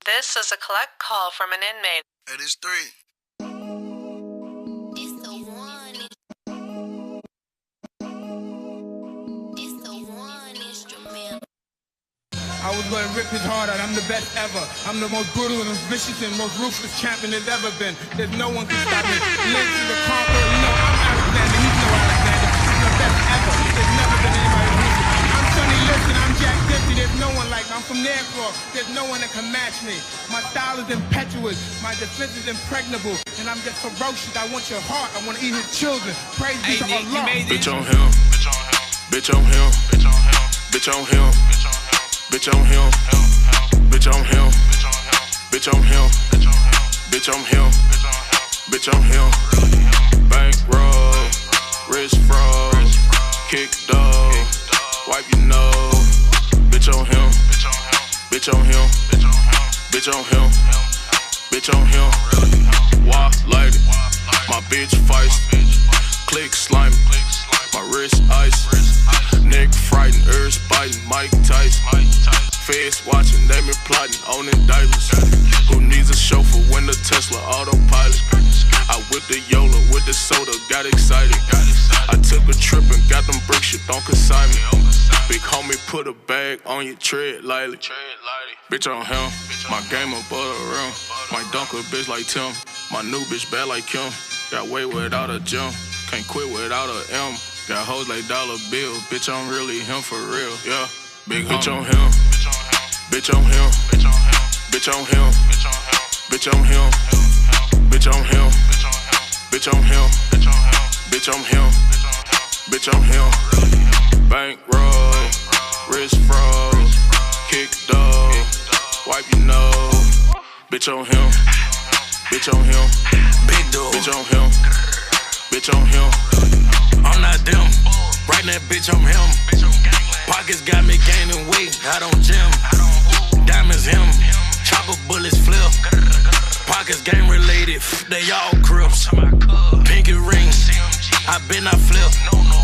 This is a collect call from an inmate. It is 3. I was gonna rip his heart out, I'm the best ever. I'm the most brutal and vicious and most ruthless champion there's ever been. There's no one can stop me. Lynch is the conqueror, you know I'm Alexander, he's no Alexander. I'm the best ever, there's never been anybody who's I'm Sonny Liston, I'm Jack Dempsey, there's no one like me. I'm from Nairclaw, there's no one that can match me. My style is impetuous, my defense is impregnable, and I'm just ferocious. I want your heart, I want to eat his children. Praise be to Allah. Bitch on him, bitch on him, bitch on him. Bitch on him, bitch on him, bitch on him, bitch on him, bitch on him. Bankroll, wrist froze, kick dog, wipe your nose. Bitch on him, bitch on him, bitch on him, bitch on him. Walk like it, my bitch feisty, click slimy, my wrist ice. Neck frightened, ears biting, Mike Tyson. Feds watching, they been plotting on indictments. Who needs a chauffeur when the Tesla autopilot? I whipped the Yola with the soda, got excited. I took a trip and got them brick shit on consignment. Big homie put a bag on your tread lightly. Bitch on him, my game above the rim. Might dunk a bitch like Tim, my new bitch bad like Kim. Got weight without a gym, can't quit without a M. Got hoes like dollar bills, bitch, I'm really him for real, yeah. Big bitch on him, bitch on him, bitch on him, bitch on him, bitch on him, bitch on him, bitch on him, bitch on him. Bankroll, wrist froze, kick dog, wipe your nose. Bitch on him, bitch on him, big dog, bitch on him, bitch on him. I'm not them, right that bitch I'm him. Pockets got me gaining weight, I don't gym. Diamonds him, chopper bullets flip. Pockets game related, they all crips. Pinky ring, I been I flip.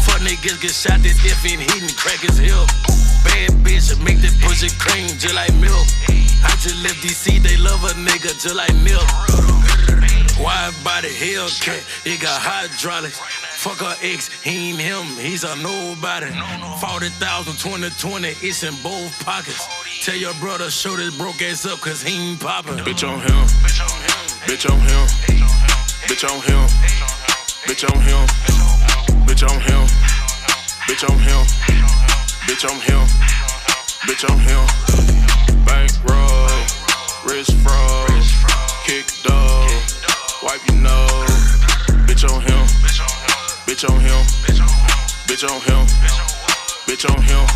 Fuck niggas get shot, this if ain't hitting, crack his hip. Bad bitch, make that pussy cream just like milk. I just left DC, they love a nigga just like milk. Wide body Hellcat, it got hydraulics. Fuck her ex, he ain't him, he's a nobody. 40,000, 2020, it's in both pockets. Tell your brother, show this broke ass up, cause he ain't poppin'. Bitch on him, bitch on him, bitch on him, bitch on him, bitch on him, bitch on him, bitch on him, bitch on him. Bankroll, wrist froze, kick dog, wipe your nose. Bitch on him, bitch on him, bitch on him, bitch on him.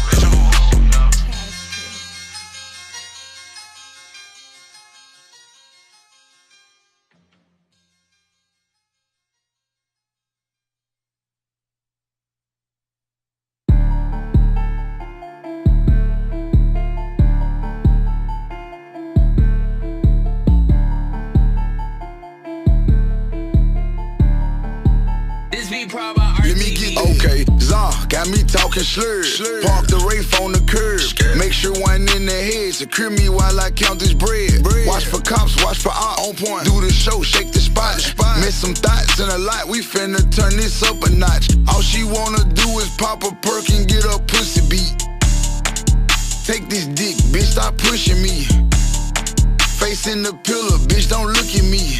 Okay, Zah got me talking slurred. Park the Wraith on the curb. Make sure one in the head. Secure me while I count this bread. Watch for cops, watch for ops. On point. Do the show, shake the spot. Miss some thoughts and a lot. We finna turn this up a notch. All she wanna do is pop a perk and get her pussy beat. Take this dick, bitch, stop pushing me. Face in the pillar, bitch, don't look at me.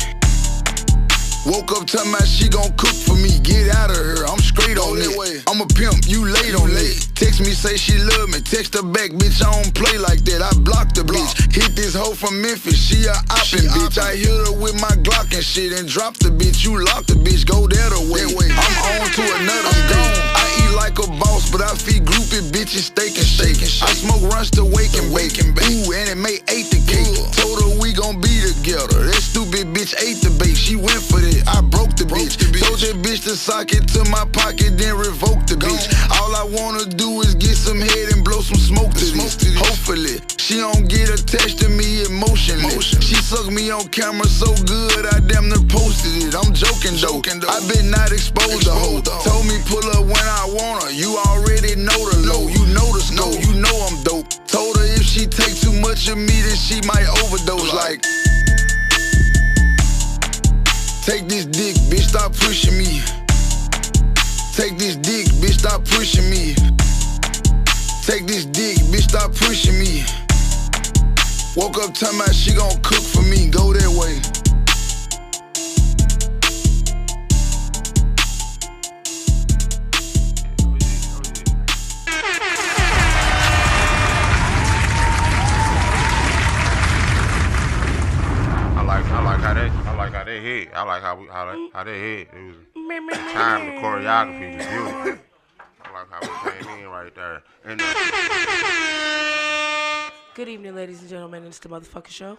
Woke up talking about she gon' cook for me. Get out of here, I'm straight on it. I'm a pimp, you late on it. Text me, say she love me. Text her back, bitch, I don't play like that. I blocked the bitch. Hit this hoe from Memphis, she a oppin' bitch. I hit her with my Glock and shit and drop the bitch. You lock the bitch, go that away. I'm on to another stage. I eat like a boss, but I feed groupie bitches steak and shake. I smoke runs to wake and bake. Ooh, and it made 8 the cake. Told her we gon' be together. That stupid bitch ate the bait. She went for that. I broke the bitch. Told that bitch to sock it to my pocket, then revoke the bitch. All I wanna do is get some head and blow some smoke to this. Hopefully, she don't get attached to me emotionally. She sucked me on camera so good, I damn near posted it. I'm joking though. I been not exposed to hoe. Told me pull up when I want her. You already know the low. You know the snow. You know I'm dope. Told her if she she take too much of me, then she might overdose. Like, take this dick, bitch, stop pushing me. Take this dick, bitch, stop pushing me. Take this dick, bitch, stop pushing me. Woke up talking about she gon' cook for me, go that way. I like how they hit. It was time, the choreography was beautiful. I like how we came in right there. And good evening, ladies and gentlemen. It's the motherfucking show.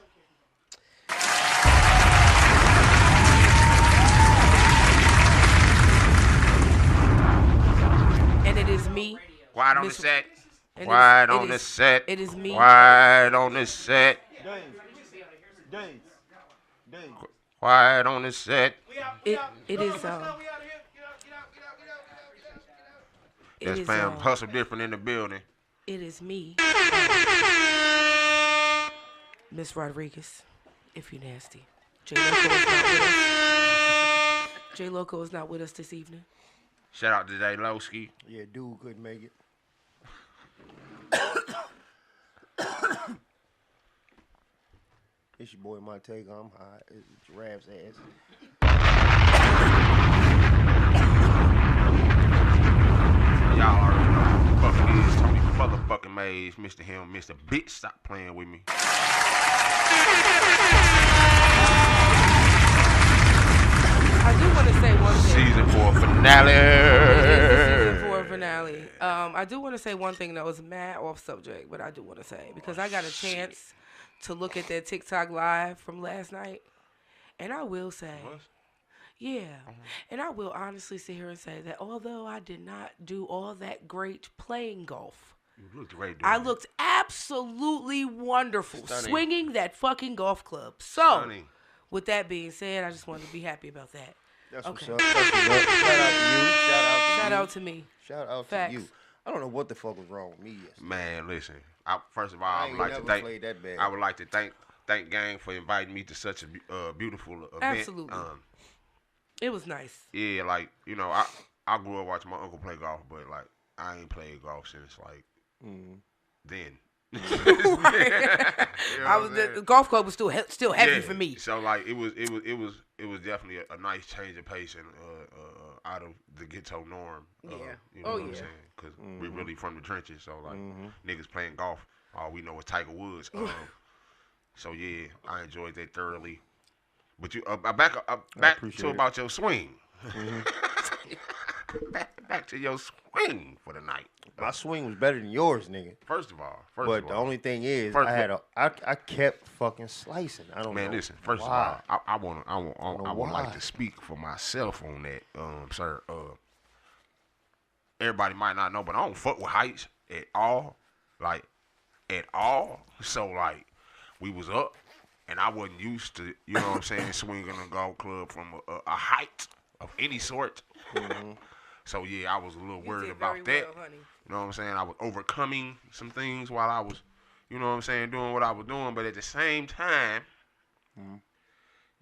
And it is me. Quiet on the set. Quiet on the set. It is me. Quiet on the set. Dave. Quiet on the set. It is That's fam Hustle Different in the building. It is me, Miss Rodriguez, if you're nasty. J Loco is not with us this evening. Shout out to J Lowski. Yeah, dude couldn't make it. It's your boy Montego. I'm high. It's Giraffe's ass. Y'all already know who the fuck it is. Tony motherfucking Mays, Mr. Him, Mr. Bitch, stop playing with me. I do want to say one thing. Season 4 finale. Season 4 finale. I do want to say one thing that was mad off subject, but I do want to say because I got a chance to look at that TikTok live from last night, and I will say, and I will honestly sit here and say that although I did not do all that great playing golf, You looked great, I looked absolutely wonderful swinging that fucking golf club. So, Stunning. with that being said, I just wanted to be happy about that. That's okay. what's up. That's what's up. Shout out to you. Shout out to me. Shout out Facts. to you. I don't know what the fuck was wrong with me yesterday. Man, listen. First of all, I would like to thank Gang for inviting me to such a beautiful event. Absolutely. It was nice. Yeah, like, you know, I grew up watching my uncle play golf, but like I ain't played golf since like then. You know the golf club was still heavy for me. So like it was definitely a nice change of pace and out of the ghetto norm. You know what I'm saying? Because we really from the trenches. So like niggas playing golf, all we know is Tiger Woods. So yeah, I enjoyed that thoroughly. But you back to about your swing. back to your swing for the night. My swing was better than yours, nigga. First of all. But the only thing is, I kept fucking slicing. I don't know. Man, listen. First of all, I would like to speak for myself on that, sir. Everybody might not know, but I don't fuck with heights at all, like at all. So like, we was up, and I wasn't used to, you know what I'm saying, swinging a golf club from a height of any sort. So yeah, I was a little worried about that. Well, honey. You know what I'm saying? I was overcoming some things while I was, you know what I'm saying, doing what I was doing. But at the same time,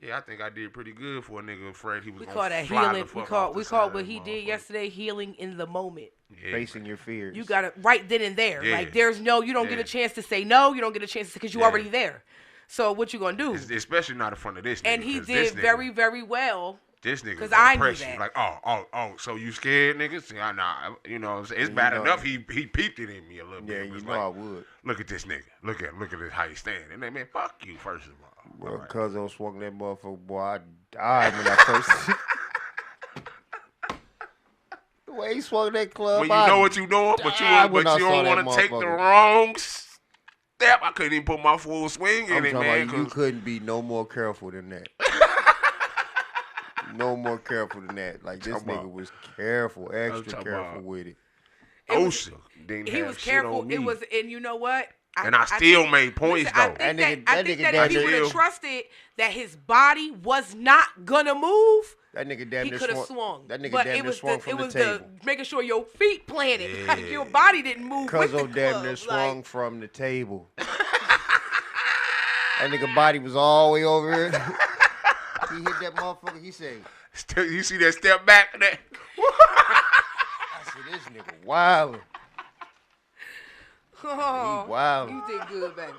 yeah, I think I did pretty good for a nigga afraid he was going to fly healing. the fuck We call what he did yesterday healing in the moment. Yeah, facing your fears. You got it right then and there. Yeah. Like you don't get a chance to say no. You don't get a chance because you already there. So what you gonna do? Especially not in front of this nigga. And he did very, very well. This nigga, because I knew that. Like, oh, so you scared, niggas? See, nah, you know, it's bad enough he peeped it in me a little bit. Yeah, you know like, I would. Look at this nigga. Look at this how he standing. And then, man, fuck you, first of all. Bro, cuz I swung that motherfucker, boy, I died when I first. The way he swung that club, when you know what you doing, but you don't want to take the wrong step. I couldn't even put my full swing in it, man. You couldn't be no more careful than that. No more careful than that. Like, this nigga was extra careful with it. He was careful. It was, and you know what? I still made points though. I think that if he would have trusted that his body was not gonna move, that nigga damn he could have swung. That nigga damn near swung from the table. It was the making sure your feet planted, like your body didn't move. Cuzzo damn near swung from the table. That nigga body was all the way over here. He hit that motherfucker. He said, "You see that step back?" That. I said, "This nigga wildin'." Oh, wow. You did good, baby.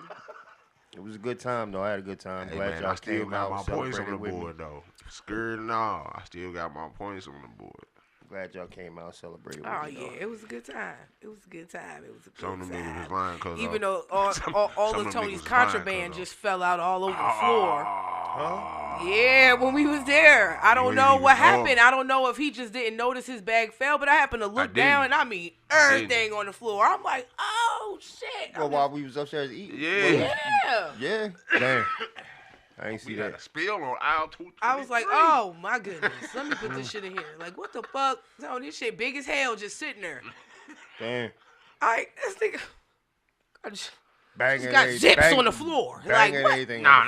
It was a good time, though. I had a good time. Hey, Glad man, y'all I still came got out my points on the with board, me. though. Scared and all, I still got my points on the board. Glad y'all came out celebrating Oh, with me. Yeah, it was a good time. It was a good time. Some of them niggas was lying because even though all of Tony's contraband just fell out all over the floor. Huh? Yeah, when we was there. I don't know what happened. I don't know if he just didn't notice his bag fell, but I happened to look down and I mean everything on the floor. I'm like, oh shit. Well, while we was upstairs eating. Yeah. Damn. I ain't see that. A spill on aisle 2. I was like, oh my goodness. Let me put this shit in here. Like, what the fuck? No, this shit big as hell just sitting there. Damn. This nigga. I just Banging got zips on the floor. Like, what? Nah.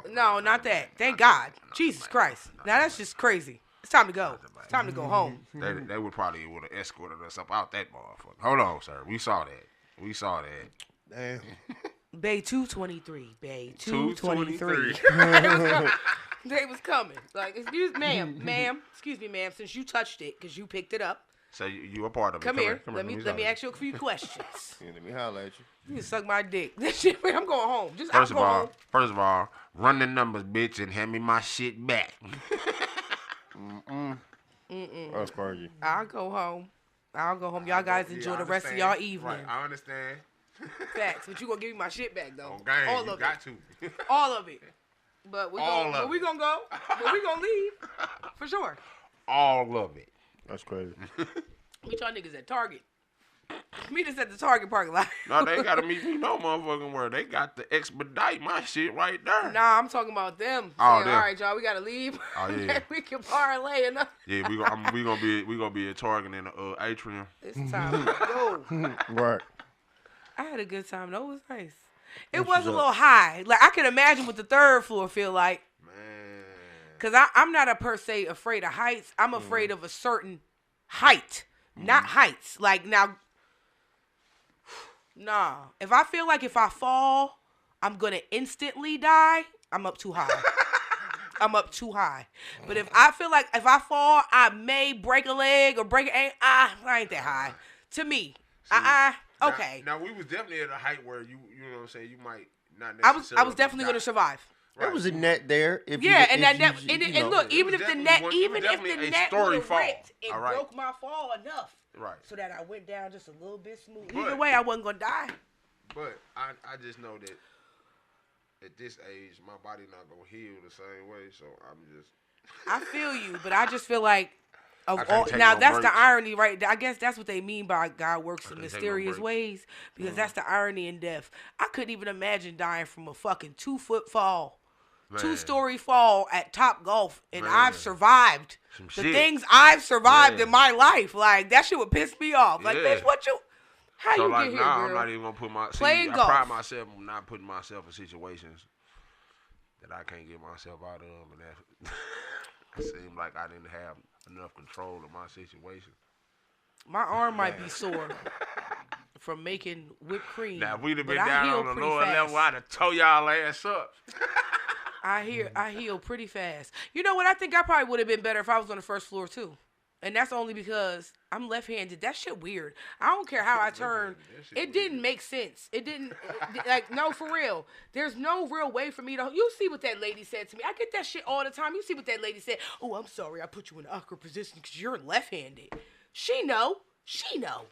No, not that. Thank God. Jesus Christ. Now that's just crazy. It's time to go. It's time to go home. They would probably have escorted us up out that motherfucker. Hold on, sir. We saw that. Damn. Bay 223. Bay 223. 223. They was coming. Like, excuse me, ma'am, since you touched it, because you picked it up. So you a part of it. Come here. Let me ask you a few questions. Let me holler at you. You can suck my dick. This shit, I'm going home. First of all, run the numbers, bitch, and hand me my shit back. That's crazy. I'll go home. Y'all guys enjoy the rest of y'all evening. Right, I understand. Facts, but you gonna give me my shit back though. Oh, gang, all you of got it. to. All of it. But we gonna go. But we gonna leave for sure. All of it. That's crazy. We y'all niggas at Target. Meet us at the Target parking lot. No, they gotta meet me no motherfucking where they got to expedite my shit right there. Nah, I'm talking about them. Oh, saying, all right, y'all, we gotta leave. Oh yeah. We can parlay enough. Yeah, we gonna be at Target in the atrium. It's time to go. Right. I had a good time. Though. It was nice. It was a little high. Like I can imagine what the third floor feel like. Man. Cause I'm not a per se afraid of heights. I'm afraid of a certain height, not heights. Like now, nah. If I feel like if I fall, I'm gonna instantly die. I'm up too high. I'm up too high. But if I feel like if I fall, I may break a leg or break an ankle. I ain't that high. To me, okay. Now we was definitely at a height where you know what I'm saying. You might not necessarily. I was definitely gonna survive. Right. There was a net there. And look, even if the net would have ripped, it broke my fall enough, right? So that I went down just a little bit smooth. Either way, I wasn't gonna die. But I just know that at this age, my body not gonna heal the same way. So I feel you, but I just feel like. That's the irony, right? I guess that's what they mean by God works in mysterious ways, because that's the irony in death. I couldn't even imagine dying from a fucking 2-foot fall, 2-story fall at Top Golf, and I've survived the things I've survived in my life. Like that shit would piss me off. Like, bitch, how you get here, girl? I'm not even gonna put playing golf. I pride myself on not putting myself in situations that I can't get myself out of, and that it seemed like I didn't have enough control of my situation. My arm might be sore from making whipped cream. Now, if we'd have been down on the lower level, I'd have tore y'all ass up. I heal pretty fast. You know what? I think I probably would have been better if I was on the first floor, too. And that's only because I'm left-handed. That shit weird. I don't care how I turn. It didn't make sense. It didn't, no, for real. There's no real way for me to, you see what that lady said to me. I get that shit all the time. You see what that lady said. Oh, I'm sorry. I put you in an awkward position because you're left-handed. She know.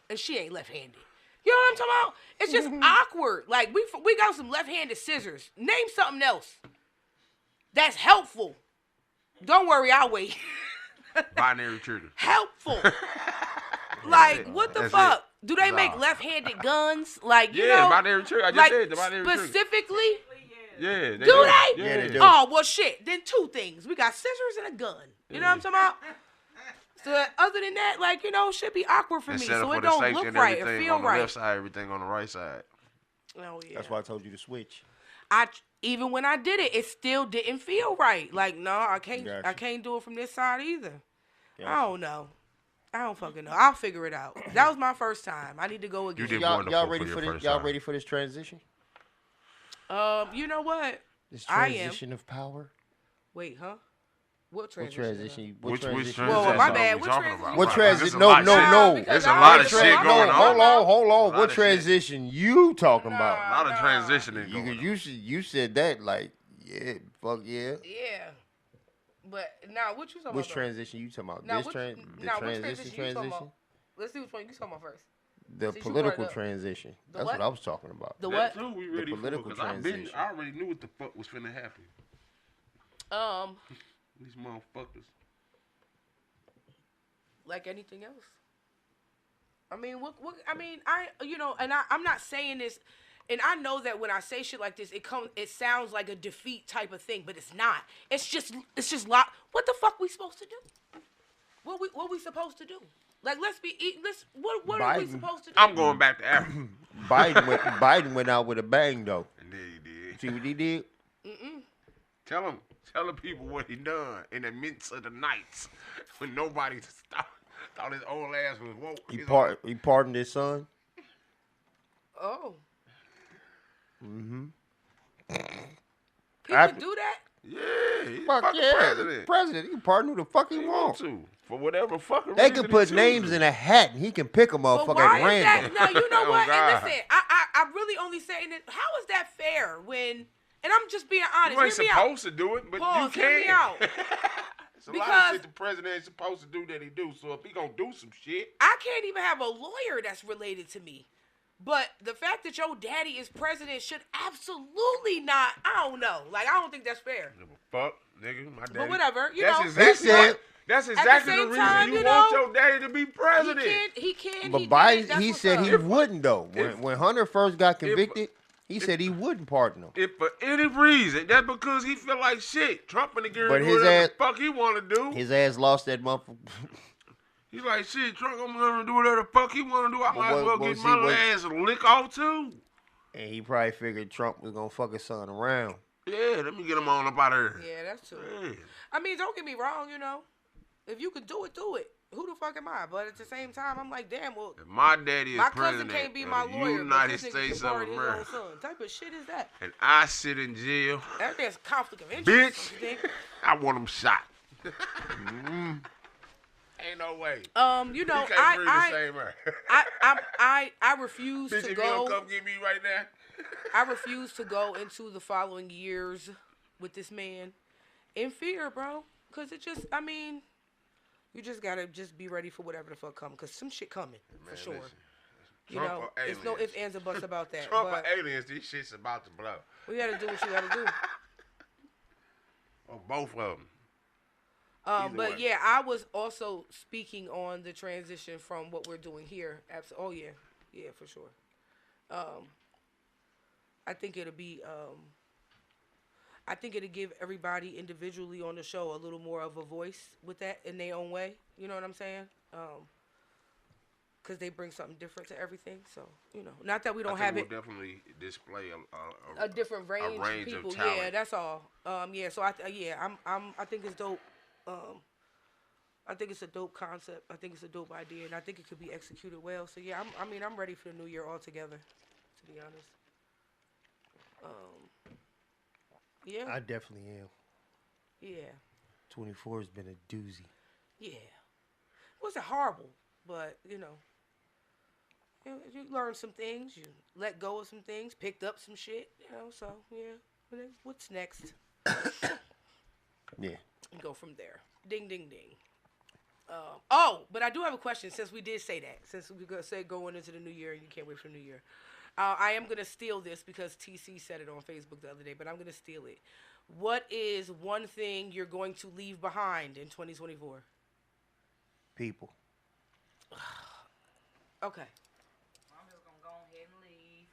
And she ain't left-handed. You know what I'm talking about? It's just awkward. Like, we got some left-handed scissors. Name something else that's helpful. Don't worry, I'll wait. Binary trigger. Helpful. Like, what the fuck? Do they make left-handed guns? Like, you know? Binary trigger. I just said the binary trigger. Specifically? Yeah. Do they? Yeah, they do. Oh, well, shit. Then 2 things. We got scissors and a gun. You know what I'm talking about? So, other than that, like, you know, should be awkward for me. So, it don't look right or feel on the right. left side, everything on the right side. Oh yeah. That's why I told you to switch. Even when I did it still didn't feel right. Like, no, I can't. Gotcha. I can't do it from this side either. Gotcha. I don't know. I don't fucking know. I'll figure it out. That was my first time. I need to go again. You did y'all ready for this? Y'all ready for this transition? You know what? This transition of power. Wait, huh? What What transition? transition? Which transition? Well, my bad. We What talking transition? about? What transition? There's a No. lot- There's a lot of shit going on. Hold on. lot What of shit. transition you talking A about? lot of transitioning going on. You said that like, yeah, fuck yeah. Yeah. But now, what you talking Which about? transition you talking about? Now, This which transition you talking about? Let's see which one you talking about first. The Since you political brought it up. transition. The That's what? what I was talking about. The That what? too, we ready political for, 'cause transition. I already knew what the fuck was finna happen. These motherfuckers. Like anything else. I mean, I'm not saying this, and I know that when I say shit like this, it sounds like a defeat type of thing, but it's not. It's just what the fuck we supposed to do? What we supposed to do? Like, what are we supposed to do? I'm going back to Africa. Biden went out with a bang though. And then he did. See what he did? Tell the people what he done in the midst of the nights when nobody thought his old ass was woke. He pardoned his son. Oh. Mm-hmm. People do that? Yeah, he's Fuck fucking yeah, president. He can pardon who the fuck he He wants. want to for whatever fucking They reason can put he names chooses. in a hat and he can pick a motherfucker But why at random. is that? No, you know Oh, what? God. And listen, I really only saying it. How is that fair when? And I'm just being honest. You ain't Hear me out. supposed to do it, but Pause, you hear can. me out. It's a lot of Because- shit the president ain't supposed to do that he do. So if he gonna do some shit, I can't even have a lawyer that's related to me. But the fact that your daddy is president should absolutely not. I don't know. Like, I don't think that's fair. give a fuck, nigga. My daddy. But whatever, you that's know. Exactly He said- what, that's exactly the same reason time, you you want know, your daddy to be president. He can. But he Biden, did. That's he what's said up. he wouldn't though. if- When Hunter first got convicted, he said he wouldn't pardon him. If for any reason, that's because he feel like shit. Trump and the girl But do his whatever ass- the fuck he want to do. His ass lost that motherfucker. He's like, shit, Trump gonna do whatever the fuck he want to do. I might as well what- get see, my what- ass a lick off too. And he probably figured Trump was gonna fuck his son around. Yeah, let me get him on up out of here. Yeah, that's true. Yeah. I mean, don't get me wrong, you know. If you can do it, do it. Who the fuck am I? But at the same time, I'm like, damn, well, If my daddy is my cousin president can't be of my the lawyer, but United this nigga States can of pardon his own America, son. Type of shit is that? and I sit in jail, There's conflict of interest. bitch, you think? I want him shot. Ain't no way. You know, You can't breathe the same air. I refuse Bitch, to if you go. don't come get me right now. I refuse to go into the following years with this man in fear, bro. Cause it just, I mean, you just gotta just be ready for whatever the fuck come. Cause some shit coming for sure. Listen, You Trump know, or it's no aliens. ifs, ands, or buts about that. Trump but or aliens, these shit's about to blow. we gotta do what you gotta do. Or both of them. Either But way. yeah, I was also speaking on the transition from what we're doing here. Oh yeah, for sure. I think it'll be. I think it'll give everybody individually on the show a little more of a voice with that in their own way. You know what I'm saying? Because they bring something different to everything. So you know, not that we don't have we'll it. definitely display A different range, range of people. of talent. Yeah, that's all. Yeah. So I think it's dope. I think it's a dope concept. I think it's a dope idea, and I think it could be executed well. So yeah, I'm ready for the new year altogether, to be honest. Yeah. I definitely am. Yeah. 24 has been a doozy. Yeah. It wasn't horrible, but you learned some things. You let go of some things. Picked up some shit. You know. So yeah. What's next? Yeah. And go from there. Ding, ding, ding. But I do have a question since we did say that. Since we said going into the new year and you can't wait for the new year. I am going to steal this because TC said it on Facebook the other day, but I'm going to steal it. What is one thing you're going to leave behind in 2024? People. Okay. I'm just going to go ahead and leave.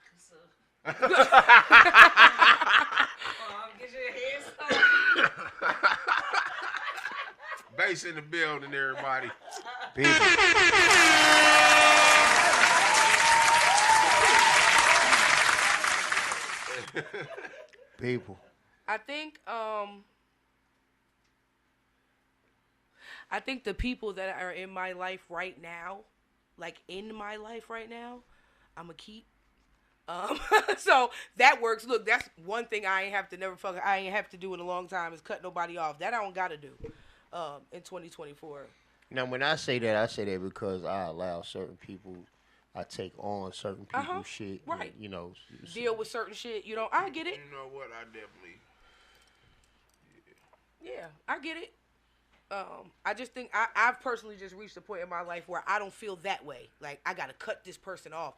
Get your head started. Base in the building, everybody. People. People. I think the people that are in my life right now, I'ma keep. So that works. Look, that's one thing I ain't have to do in a long time is cut nobody off. That I don't gotta do in 2024. Now, when I say that because I allow certain people, I take on certain people's shit. Right. And, deal with certain shit. I get it. You know what? I definitely. Yeah, I get it. I just think I've personally just reached a point in my life where I don't feel that way. Like, I gotta cut this person off.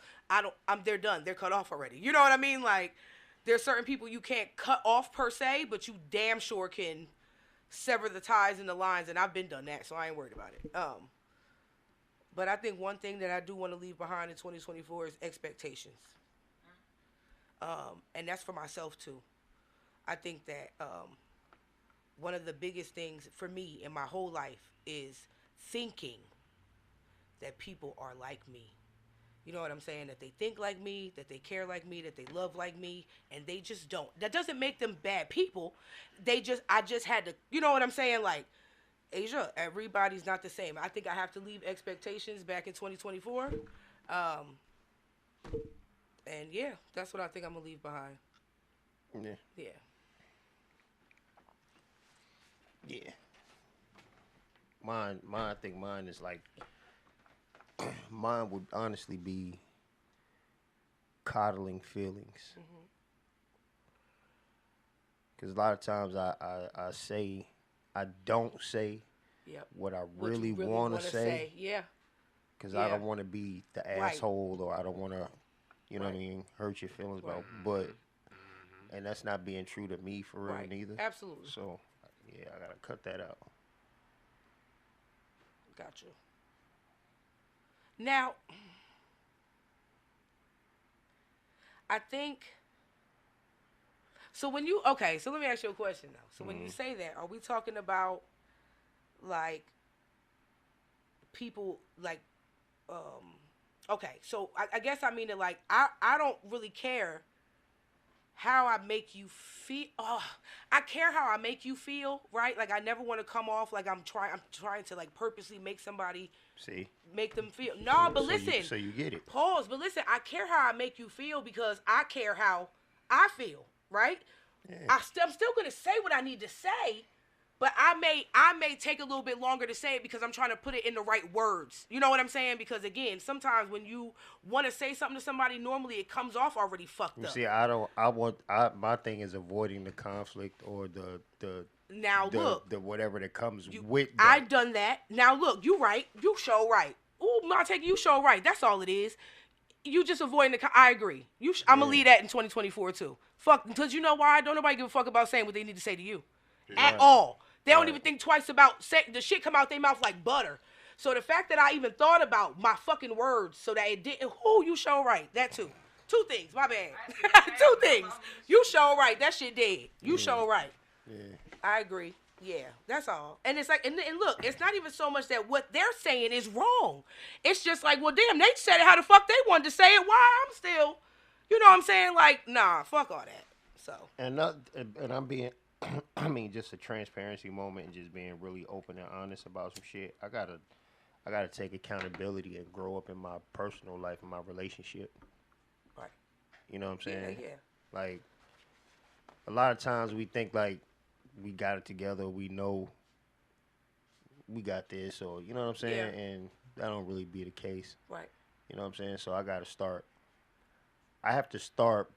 They're done. They're cut off already. You know what I mean? Like, there's certain people you can't cut off per se, but you damn sure can sever the ties and the lines, and I've been done that, so I ain't worried about it. But I think one thing that I do want to leave behind in 2024 is expectations. And that's for myself too. I think that one of the biggest things for me in my whole life is thinking that people are like me. You know what I'm saying? That they think like me, that they care like me, that they love like me, and they just don't. That doesn't make them bad people. I just had to, you know what I'm saying? Like, Asia, everybody's not the same. I think I have to leave expectations back in 2024. And yeah, that's what I think I'm gonna leave behind. Yeah. Yeah. Yeah. I think mine is like, mine would honestly be coddling feelings. Because a lot of times I don't say what I really want to say. Yeah. Because I don't want to be the asshole, or I don't want to, you know what I mean, hurt your feelings about. But, and that's not being true to me for real neither. Absolutely. So, yeah, I got to cut that out. Got you. Now, I think, so let me ask you a question now. So when you say that, are we talking about, like, people, like, okay, so I guess I mean it like, I don't really care how I make you feel. I care how I make you feel, right? Like, I never want to come off like I'm trying to, like, purposely make somebody make them feel. No, but listen. So you get it. Pause. But listen, I care how I make you feel because I care how I feel, right? Yeah. I'm still gonna say what I need to say, but I may take a little bit longer to say it because I'm trying to put it in the right words. You know what I'm saying? Because again, sometimes when you want to say something to somebody, normally it comes off already fucked up. See, my thing is avoiding the conflict or the whatever that comes with that. I done that. Now look, you right. You show right. Ooh, I take you show right. That's all it is. You just avoiding I agree. I'm gonna leave that in 2024 too. Fuck, because you know why? Don't nobody give a fuck about saying what they need to say to you at all. They don't even think twice about the shit come out their mouth like butter. So the fact that I even thought about my fucking words so that it didn't, you show right. That too. Two things, my bad. Two things. You show right. That shit dead. You show right. Yeah. I agree. Yeah, that's all. And it's like, and look, it's not even so much that what they're saying is wrong. It's just like, well, damn, they said it how the fuck they wanted to say it. Why I'm still, you know what I'm saying? Like, nah, fuck all that. So. And I'm being, I mean, just a transparency moment and just being really open and honest about some shit. I gotta take accountability and grow up in my personal life and my relationship. Right. You know what I'm saying? Yeah. Like, a lot of times we think like we got it together, we know we got this, or you know what I'm saying? Yeah. And that don't really be the case. Right. You know what I'm saying? So I have to start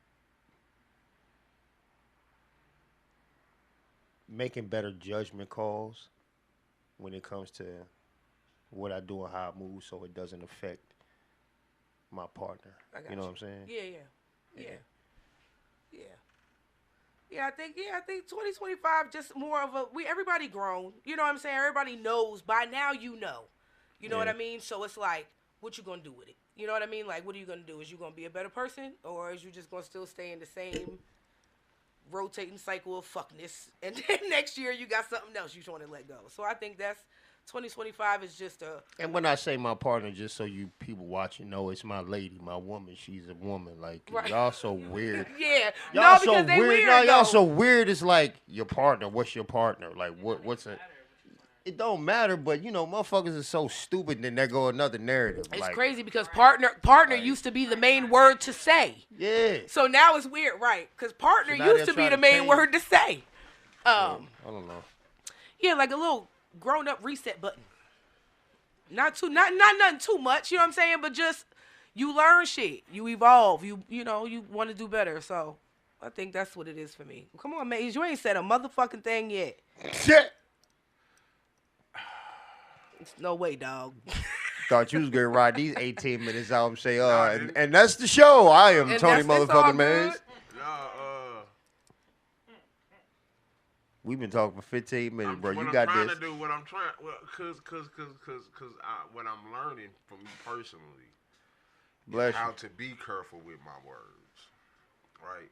making better judgment calls when it comes to what I do and how I move, so it doesn't affect my partner. You know what I'm saying? Yeah. I think 2025 just more of everybody grown. You know what I'm saying? Everybody knows by now. You know what I mean? So it's like, what you gonna do with it? You know what I mean? Like, what are you gonna do? Is you gonna be a better person, or is you just gonna still stay in the same rotating cycle of fuckness, and then next year you got something else you want to let go? So I think that's 2025 is just a. And when I say my partner, just so you people watching know, it's my lady, my woman. She's a woman. Like Right. y'all so weird. Yeah. Y'all No, so because they weird. No, y'all though. so weird. It's like your partner. What's your partner? Like what's a? It don't matter, but you know, motherfuckers are so stupid. Then there go another narrative. It's like, crazy because partner used to be the main word to say. Yeah. So now it's weird, right? Because partner So now used to they're be the trying to main change. word to say. I don't know. Yeah, like a little grown up reset button. Not nothing too much, you know what I'm saying? But just you learn shit, you evolve, you know, you want to do better. So I think that's what it is for me. Come on, man, you ain't said a motherfucking thing yet. Shit. It's no way, dog. Thought you was gonna ride these 18 minutes out and say, and that's the show. I am And Tony that's- it's all motherfucking Mays. good. We've been talking for 15 minutes, bro. You what got I'm trying this. to do, what I'm trying, well, what I'm learning from you personally, Bless is how you. to be careful with my words, right,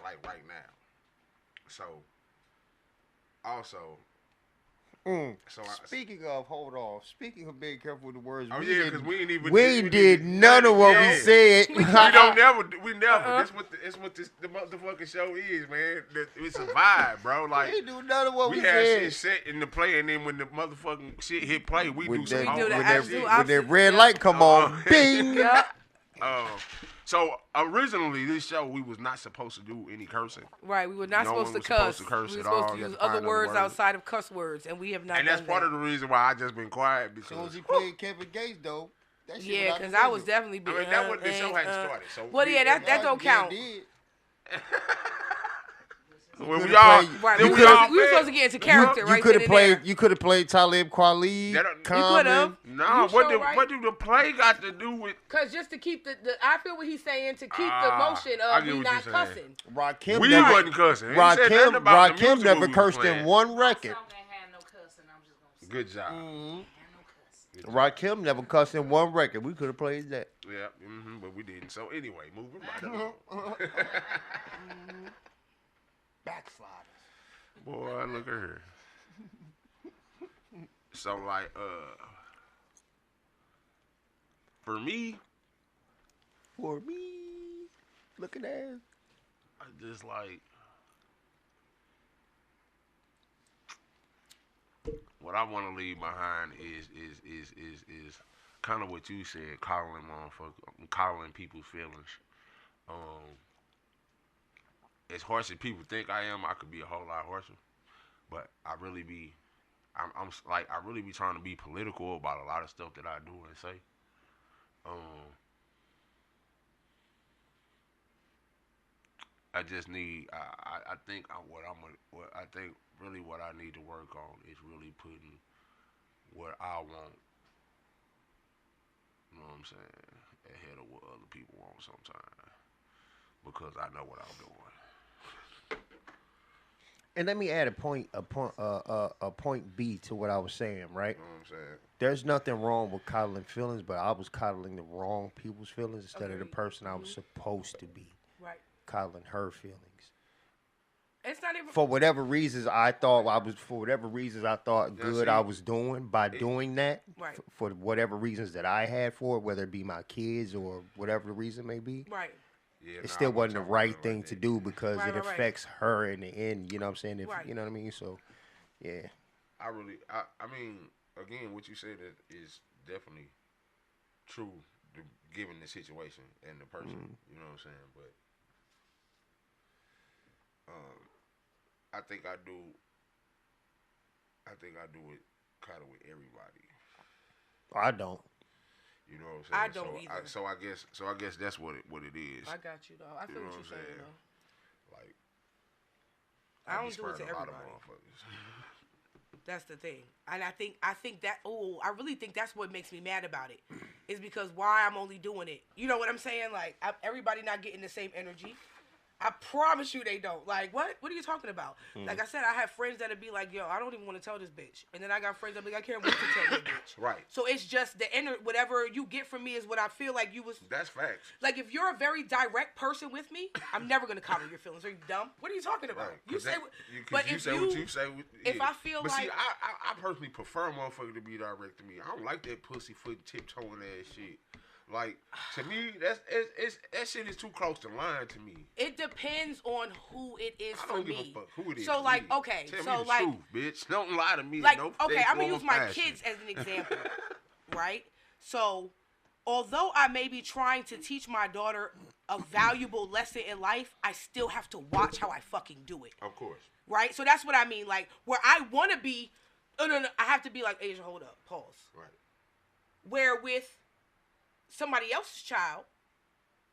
like right now. So, also, Speaking of being careful with the words. Oh yeah, because we ain't even. We did none of what we said. We don't never. We never. That's what the motherfucking show is, man. It's a vibe, bro. Like We do none of what we had said. shit set in the play, and then when the motherfucking shit hit play, we do some We do the whole absolute shit. When that red light come on, bing. So originally, this show we was not supposed to do any cursing. Right, we were not No supposed one to was cuss. supposed to curse We were at supposed all. to You use had to find other other words words. outside of cuss words, and we have not And that's done part that. of the reason why I just been quiet As soon because as he played Kevin Gates, though. That shit Yeah, was because out I the was window. definitely being. I mean, that wasn't the show hadn't started. So well, yeah, that don't count. when could've we all, played- Right, then we we all were supposed to get into character You right could then have and there. played. You could have played Talib Kweli. That don't- You Common. could've. No, You sure right? what do the play got to do with? Cause just to keep the I feel what he's saying, to keep the motion I of get we what not you're saying. cussing. Rakim We never, wasn't cussing. He said nothing Rakim, about the Rakim music never we was cursed playing. in one record. Song ain't had no cussing. I'm just gonna say. Good job. Had no cussing. Rakim never cussed in one record. We could have played that. Yeah, but we didn't. So anyway, moving right along. Backsliders. Boy, look at her. So like, for me, For me, looking at. I just like what I want to leave behind is kind of what you said, coddling people's feelings. As harsh as people think I am, I could be a whole lot harsher. But I really be trying to be political about a lot of stuff that I do and say. I just need. I think what I need to work on is really putting what I want. You know what I'm saying? Ahead of what other people want sometimes, because I know what I'm doing. And let me add a point B to what I was saying, right? You know what I'm saying? There's nothing wrong with coddling feelings, but I was coddling the wrong people's feelings instead of the person I was supposed to be. Right. Coddling her feelings. It's not even For whatever reasons I thought good see, I was doing by doing that. Right. For whatever reasons that I had for it, whether it be my kids or whatever the reason may be. right. Yeah, It still wasn't the right like thing that. to do because Right, it right, right. affects her in the end. You know what I'm saying? If, Right. You know what I mean? So, yeah. I mean, again, what you said is definitely true, given the situation and the person. You know what I'm saying? But I think I do it kind of with everybody. I don't. You know what I'm saying? I don't either. So I guess that's what it is. I got you though. I feel You know what what you're I'm saying saying? though. Like, I be don't do it to spurring a lot of everybody. motherfuckers. That's the thing. And I think that I really think that's what makes me mad about it. Is because why I'm only doing it. You know what I'm saying? Like everybody not getting the same energy. I promise you they don't. Like, what? What are you talking about? Like I said, I have friends that'll be like, yo, I don't even want to tell this bitch. And then I got friends that be like, I can't wait to tell this bitch. Right. So it's just the inner, whatever you get from me is what I feel like you was. That's facts. Like, if you're a very direct person with me, I'm never going to coddle your feelings. Are you dumb? What are you talking about? Right. You say that, what, but if you say what you say. If I feel but like. See, I personally prefer a motherfucker to be direct to me. I don't like that pussyfoot tiptoeing ass shit. Like, to me, that shit is too close to line to me. It depends on who it is for me. I don't give a fuck who it is. So, like, okay. Tell so, me the like, truth, bitch. Don't lie to me. Like, no, okay, I'm going to use my kids as an example, right? So, although I may be trying to teach my daughter a valuable lesson in life, I still have to watch how I fucking do it. Of course. Right? So, that's what I mean. Like, where I want to be, no, I have to be like, Asia, hold up, pause. Right. Where with somebody else's child,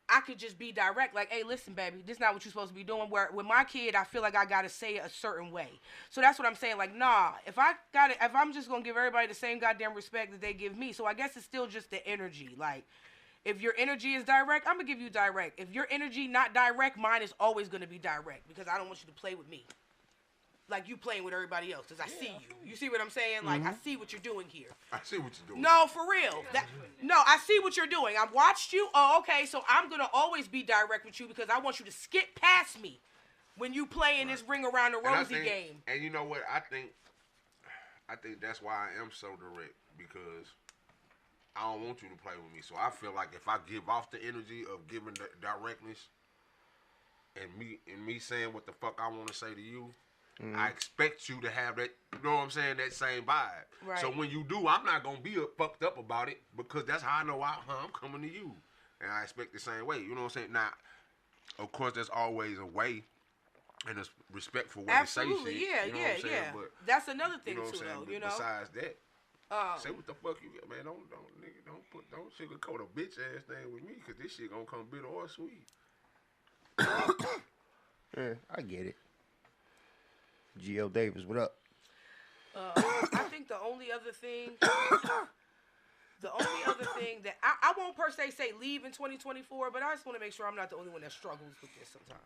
I could just be direct, like, hey, listen, baby, this is not what you're supposed to be doing. Where with my kid, I feel like I gotta say it a certain way. So that's what I'm saying. Like, nah, if I'm just gonna give everybody the same goddamn respect that they give me. So I guess it's still just the energy. Like, if your energy is direct, I'm gonna give you direct. If your energy not direct, mine is always gonna be direct because I don't want you to play with me. Like you playing with everybody else, because I see you. You see what I'm saying? Like, I see what you're doing here. I see what you're doing. No, for real. No, I see what you're doing. I've watched you. Oh, okay, so I'm going to always be direct with you because I want you to skip past me when you play in this ring around the rosy game. And you know what? I think that's why I am so direct, because I don't want you to play with me. So I feel like if I give off the energy of giving the directness and me saying what the fuck I want to say to you, I expect you to have that, you know what I'm saying, that same vibe. Right. So when you do, I'm not going to be fucked up about it, because that's how I know I'm coming to you. And I expect the same way, you know what I'm saying? Now, of course, there's always a way and a respectful way Absolutely, to say shit. yeah, You know what I'm saying? But, that's another thing, you know what too, I'm saying? though, you know? Besides that, say what the fuck you get, man. Don't sugarcoat a bitch ass thing with me, because this shit going to come bitter or sweet. Yeah, I get it. G.L. Davis, what up? I think the only other thing that I won't per se say leave in 2024, but I just want to make sure I'm not the only one that struggles with this sometimes.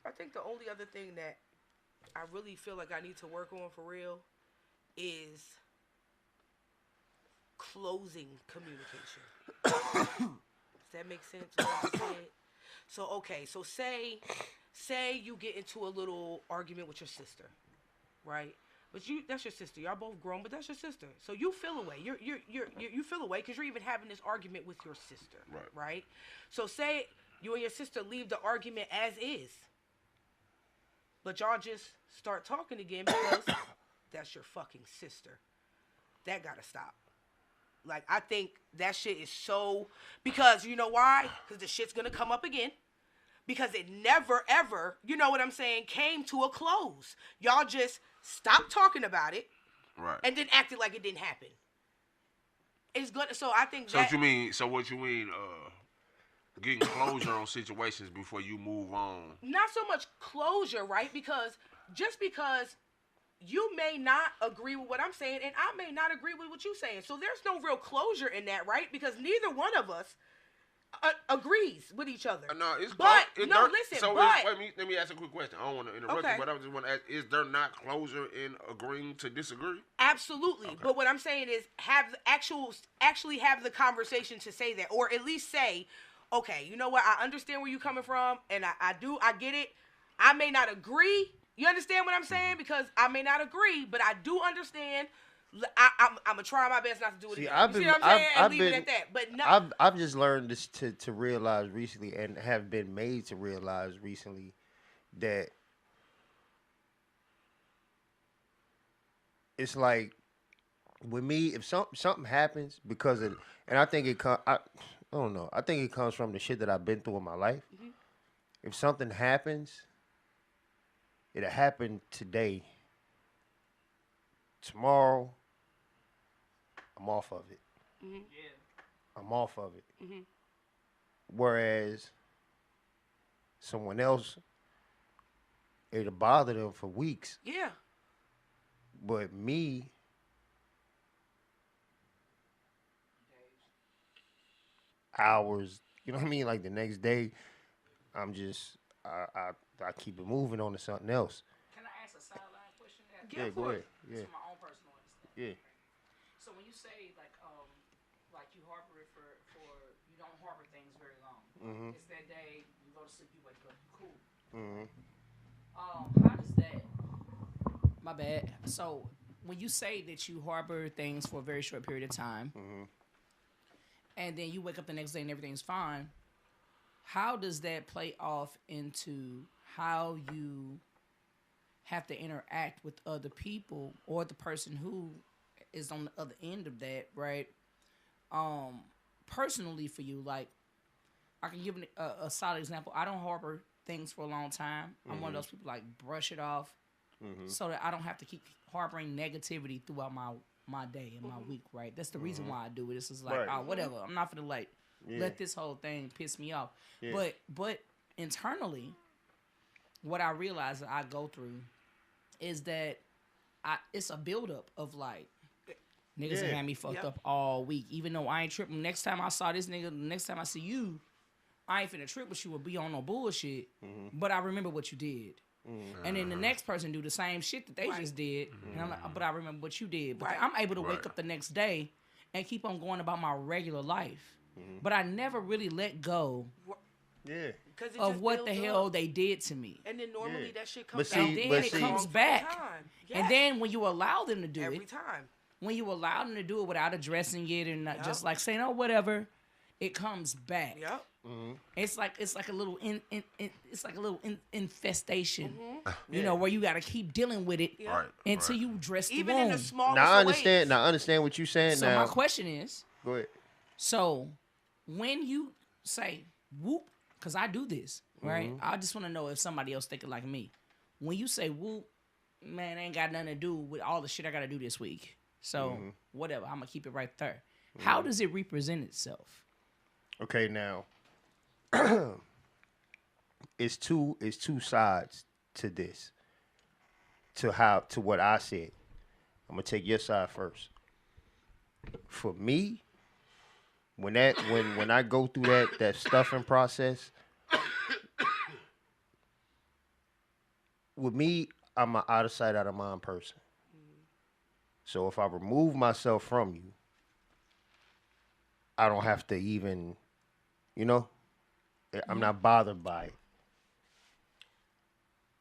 I think the only other thing that I really feel like I need to work on for real is closing communication. Does that make sense? What I just said? So, okay, so say you get into a little argument with your sister, right? But that's your sister. Y'all both grown, but that's your sister. So you feel away. You feel away because you're even having this argument with your sister, right? So say you and your sister leave the argument as is, but y'all just start talking again because that's your fucking sister. That gotta stop. Like, I think that shit is so, because you know why? Because the shit's gonna come up again. Because it never, ever, you know what I'm saying, came to a close. Y'all just stopped talking about it, right, and then acted like it didn't happen. It's good. So I think so that. What you mean? Getting closure on situations before you move on. Not so much closure, right? Because just because you may not agree with what I'm saying, and I may not agree with what you're saying, so there's no real closure in that, right? Because neither one of us agrees with each other. No, it's but listen. So let me ask a quick question. I don't want to interrupt you, but I just want to ask: is there not closure in agreeing to disagree? Absolutely. Okay. But what I'm saying is actually have the conversation to say that, or at least say, okay, you know what? I understand where you're coming from, and I get it. I may not agree. You understand what I'm saying? Because I may not agree, but I do understand. I'm gonna try my best not to do it again. You see what I'm saying? And leave it at that. But no, I've just learned this to realize recently, and have been made to realize recently, that it's like with me, if something happens because of, and I think I don't know. I think it comes from the shit that I've been through in my life. Mm-hmm. If something happens, it'll happen today. Tomorrow, I'm off of it. Mm-hmm. Yeah. I'm off of it. Mm-hmm. Whereas someone else, it'll bother them for weeks. Yeah. But me, hours, you know what I mean? Like the next day, I'm just I keep it moving on to something else. Can I ask a sideline question? Yeah, go ahead. Yeah. It's my own personal understanding. Yeah. So when you say like you harbor it for you don't harbor things very long. Mm-hmm. It's that day you go to sleep, you wake up, you cool. Mm-hmm. How does that? My bad. So when you say that you harbor things for a very short period of time, and then you wake up the next day and everything's fine, how does that play off into how you have to interact with other people or the person who is on the other end of that, right? Personally for you, like, I can give a solid example. I don't harbor things for a long time. I'm one of those people, like, brush it off so that I don't have to keep harboring negativity throughout my day and my week, right? That's the reason why I do it. It's just like, whatever. I'm not gonna, like, let this whole thing piss me off. Yeah. But internally, what I realize that I go through is that it's a buildup of, like, niggas that had me fucked up all week. Even though I ain't tripping. Next time I saw this nigga, next time I see you, I ain't finna trip with you or be on no bullshit. But I remember what you did. And then the next person do the same shit that they just did. And I'm like, but I remember what you did. But I'm able to wake up the next day and keep on going about my regular life. But I never really let go of what the hell they did to me. And then normally that shit comes back. And then it comes back. And then when you allow them to do every it. time. When you allow them to do it without addressing it and not just like saying, oh, whatever, it comes back. Yep. It's like a little infestation, you know, where you got to keep dealing with it until you address the Even wound. in the smallest Now I ways. understand what you're saying. So now my question is, go ahead. So when you say whoop, because I do this, right? I just want to know if somebody else thinking like me. When you say whoop, man, ain't got nothing to do with all the shit I got to do this week. So whatever, I'm gonna keep it right there. How does it represent itself? Okay, now it's two sides to this. To what I said. I'm gonna take your side first. For me, when I go through that stuffing process, with me, I'm an out of sight, out of mind person. So if I remove myself from you, I don't have to even, I'm not bothered by it.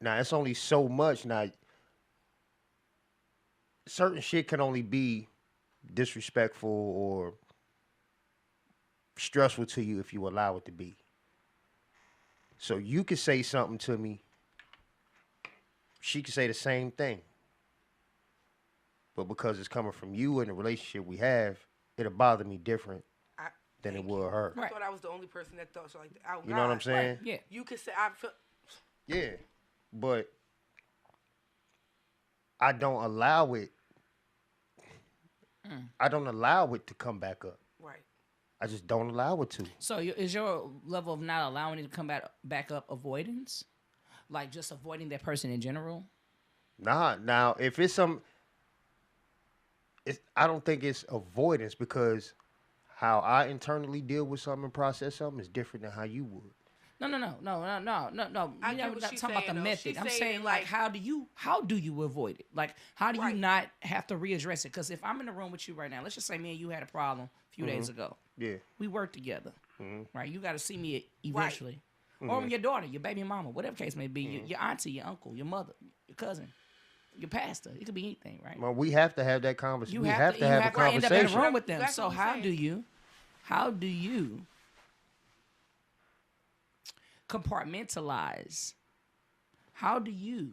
Now, it's only so much. Now, certain shit can only be disrespectful or stressful to you if you allow it to be. So you could say something to me. She could say the same thing. But because it's coming from you and the relationship we have, it'll bother me different than it would her. I thought I was the only person that thought so. Like, oh, you know what I'm saying? Yeah. You could say I feel. Yeah, but I don't allow it. I don't allow it to come back up. Right. I just don't allow it to. So is your level of not allowing it to come back up avoidance? Like just avoiding that person in general? Nah. Now, if it's I don't think it's avoidance because how I internally deal with something and process something is different than how you would. No. I You're get not what she's talking about the saying, though. method. She's I'm saying, saying like how do you avoid it? Like how do you not have to readdress it? Because if I'm in the room with you right now, let's just say me and you had a problem a few days ago. Yeah. We work together. Right? You got to see me eventually. Or your daughter, your baby mama, whatever case may be, your auntie, your uncle, your mother, your cousin, your pastor. It could be anything, right? Well, we have to have that conversation. You have to have a conversation. End up in a room with them. So how do you compartmentalize? How do you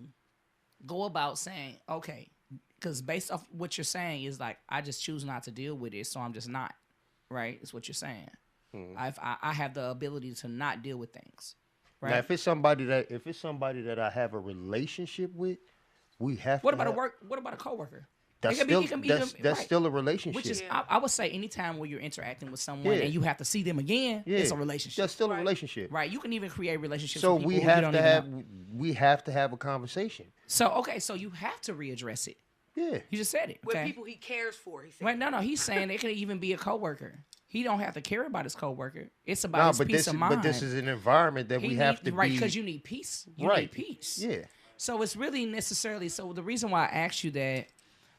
go about saying, okay, because based off what you're saying is like, I just choose not to deal with it, so I'm just not, right? Is what you're saying. I have the ability to not deal with things. Right? Now, if it's somebody that I have a relationship with, we have. What about a coworker? That's still a relationship. Which is, I would say, anytime where you're interacting with someone and you have to see them again, it's a relationship. That's still a relationship, right? You can even create relationships. So with we have to have a conversation. So you have to readdress it. Yeah. You just said it. With Okay? people he cares for, he said. Right? No. He's saying it could even be a coworker. He don't have to care about his coworker. It's about his peace of mind. But this is an environment that we have to right, be because you need peace. You need peace. Yeah. So it's really necessarily. So the reason why I asked you that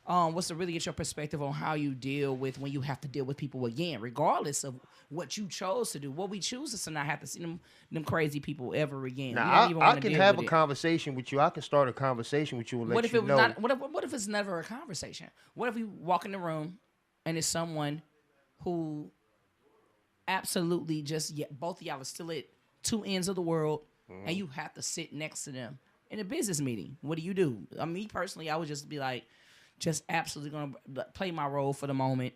was to really get your perspective on how you deal with when you have to deal with people again, regardless of what you chose to do. What we choose is to not have to see them crazy people ever again. Now, I can have a conversation with you. I can start a conversation with you and let you know. What if it's never a conversation? What if you walk in the room and it's someone who absolutely just both of y'all are still at two ends of the world, and you have to sit next to them in a business meeting? What do you do? Me personally, I would just be like, just absolutely gonna play my role for the moment,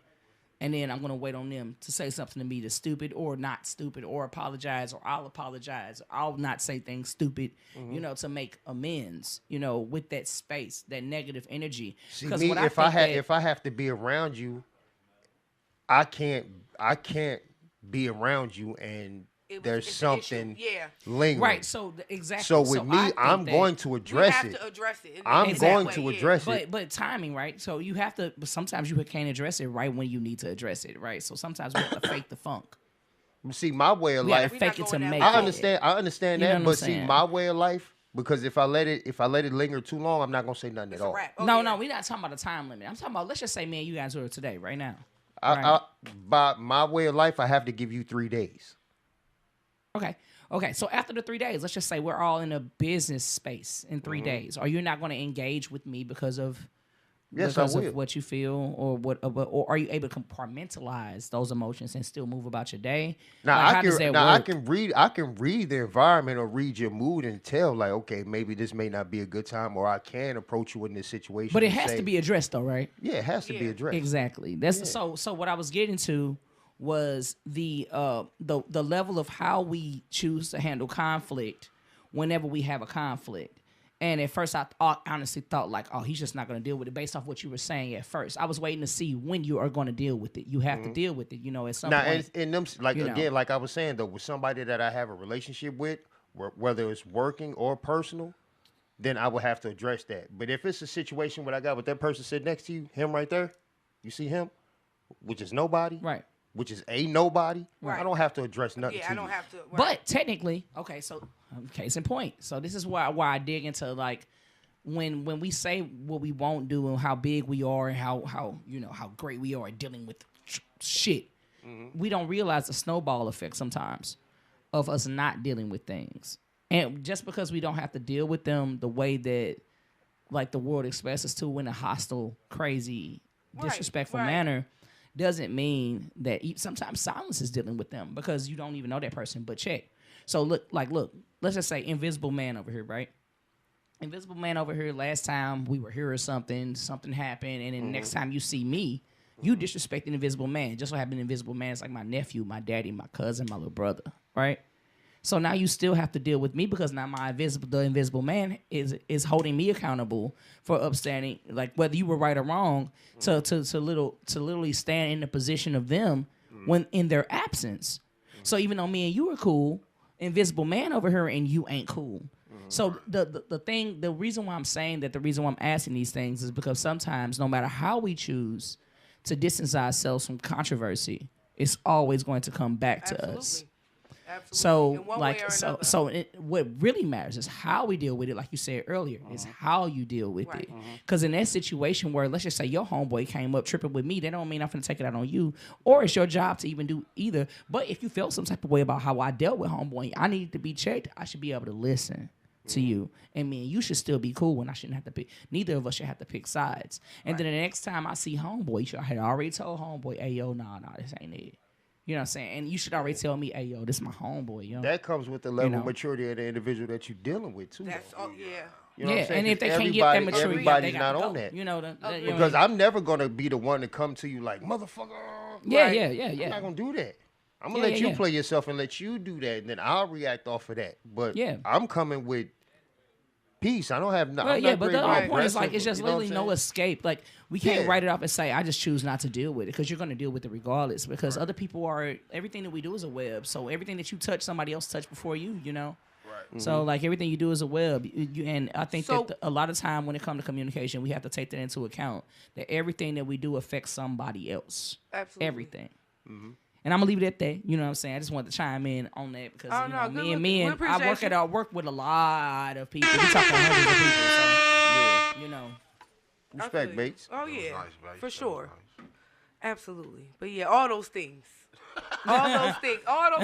and then I'm gonna wait on them to say something to me that's stupid or not stupid, or apologize, or I'll apologize. I'll not say things stupid, to make amends, with that space, that negative energy. See, me, if I have to be around you, I can't be around you and there's something lingering. Right, so exactly. So with me, I'm going to address it. I'm going to address it. But timing, right? So you have to, but sometimes you can't address it right when you need to address it, right? So sometimes we have to fake the funk. See, my way of life, fake it to make I it. understand that, but see, my way of life, because if I let it linger too long, I'm not gonna say nothing at all. No, we're not talking about a time limit. I'm talking about, let's just say me and you guys are today, right now. By my way of life, I have to give you 3 days. Okay. So after the 3 days, let's just say we're all in a business space in 3 days. Are you not going to engage with me because of what you feel, or are you able to compartmentalize those emotions and still move about your day? Now, how does that work? I can read the environment or read your mood and tell, like, okay, maybe this may not be a good time, or I can approach you in this situation. But it has to be addressed, though, right? Yeah, it has to be addressed. Exactly. So what I was getting to was the level of how we choose to handle conflict whenever we have a conflict. And at first, I honestly thought like, oh, he's just not going to deal with it based off what you were saying at first. I was waiting to see when you are going to deal with it. You have to deal with it, at some point. And them, like, again, like I was saying, though, with somebody that I have a relationship with, whether it's working or personal, then I would have to address that. But if it's a situation where I got with that person sitting next to you, him right there, you see him, which is nobody. Right. Which is a nobody. Right. I don't have to address nothing to I don't you. have to. Right. But technically, case in point. So this is why I dig into, like, when we say what we won't do and how big we are and how great we are at dealing with shit. We don't realize the snowball effect sometimes of us not dealing with things. And just because we don't have to deal with them the way that, like, the world expects us to in a hostile, crazy, disrespectful manner, doesn't mean that sometimes silence is dealing with them because you don't even know that person. But check. So look, let's just say Invisible Man over here, right? Invisible Man over here, last time we were here or something happened, and then next time you see me, you disrespecting Invisible Man. Just so happened Invisible Man is like my nephew, my daddy, my cousin, my little brother, right? So now you still have to deal with me because now the Invisible Man is holding me accountable for upstanding, like whether you were right or wrong, to literally stand in the position of them when in their absence. So even though me and you are cool, Invisible Man over here and you ain't cool. So the reason why I'm saying that, the reason why I'm asking these things is because sometimes no matter how we choose to distance ourselves from controversy, it's always going to come back to us. Absolutely. So what really matters is how we deal with it. Like you said earlier, is how you deal with it. Because in that situation where, let's just say your homeboy came up tripping with me, that don't mean I'm going to take it out on you, or it's your job to even do either. But if you felt some type of way about how I dealt with homeboy, I needed to be checked. I should be able to listen to you, and me and you should still be cool. When I shouldn't have to pick. Neither of us should have to pick sides. And then the next time I see homeboy, I had already told homeboy, "Hey yo, nah, this ain't it." You know what I'm saying? And you should already tell me, hey, yo, this is my homeboy, yo. That comes with the level of maturity of the individual that you're dealing with, too. That's all, yeah. You know what I'm saying? And if they can't get that maturity, everybody's they not got to on go. that. You know, because I'm never going to be the one to come to you like, motherfucker. Yeah. I'm not going to do that. I'm going to let you play yourself and let you do that, and then I'll react off of that. But I'm coming with peace. I don't have nothing. But the whole point is, like, it's just literally no escape. Like, we can't write it off and say, I just choose not to deal with it, because you're going to deal with it regardless, because other people are, everything that we do is a web. So everything that you touch, somebody else touched before you, you know? Right. So like everything you do is a web. And I think that a lot of time when it comes to communication, we have to take that into account. That everything that we do affects somebody else. Absolutely. Everything. Mm-hmm. And I'm gonna leave it at that. You know what I'm saying? I just wanted to chime in on that because I work with a lot of people. We talk to hundreds of people. So you know. Respect, Bates. Oh yeah, nice, for sure. Nice. Absolutely. But yeah, all those things. All those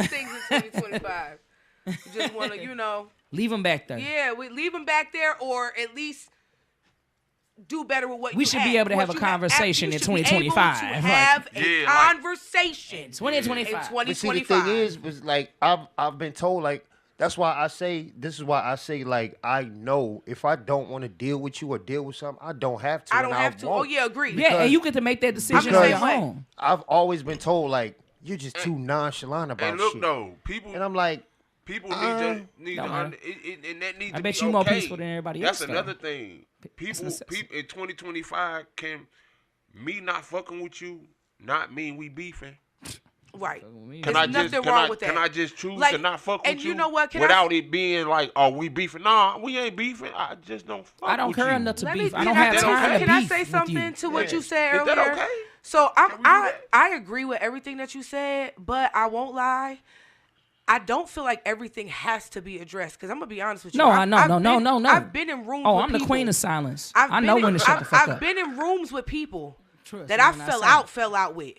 things in 2025. You just want to, you know. Leave them back there. Yeah, we leave them back there or at least do better with what we should be able to have a conversation in 2025. Have a conversation in 2025. In 2025. But see, the thing is like, I've been told, like, this is why I say, like, I know if I don't want to deal with you or deal with something, I don't have to. I don't have to. Oh, yeah, agree. Yeah, and you get to make that decision on your own. I've always been told, like, you're just too nonchalant about shit. And look, though, people... And I'm like... People need to and that needs to be I bet you more peaceful than everybody else. That's another thing. People in 2025 can... Me not fucking with you not mean we beefing. Right. Can I just choose to not fuck with you? You know what? Without it being like, oh, we beefing? Nah, we ain't beefing. I just don't fuck with you. I don't care enough to beef. I don't have time to beef. Can I say something to what you said earlier? Is that okay? So I agree with everything that you said, but I won't lie. I don't feel like everything has to be addressed because I'm gonna be honest with you. No. I've been in rooms. I'm the queen of silence. I know when to shut the fuck up. I've been in rooms with people that I fell out with.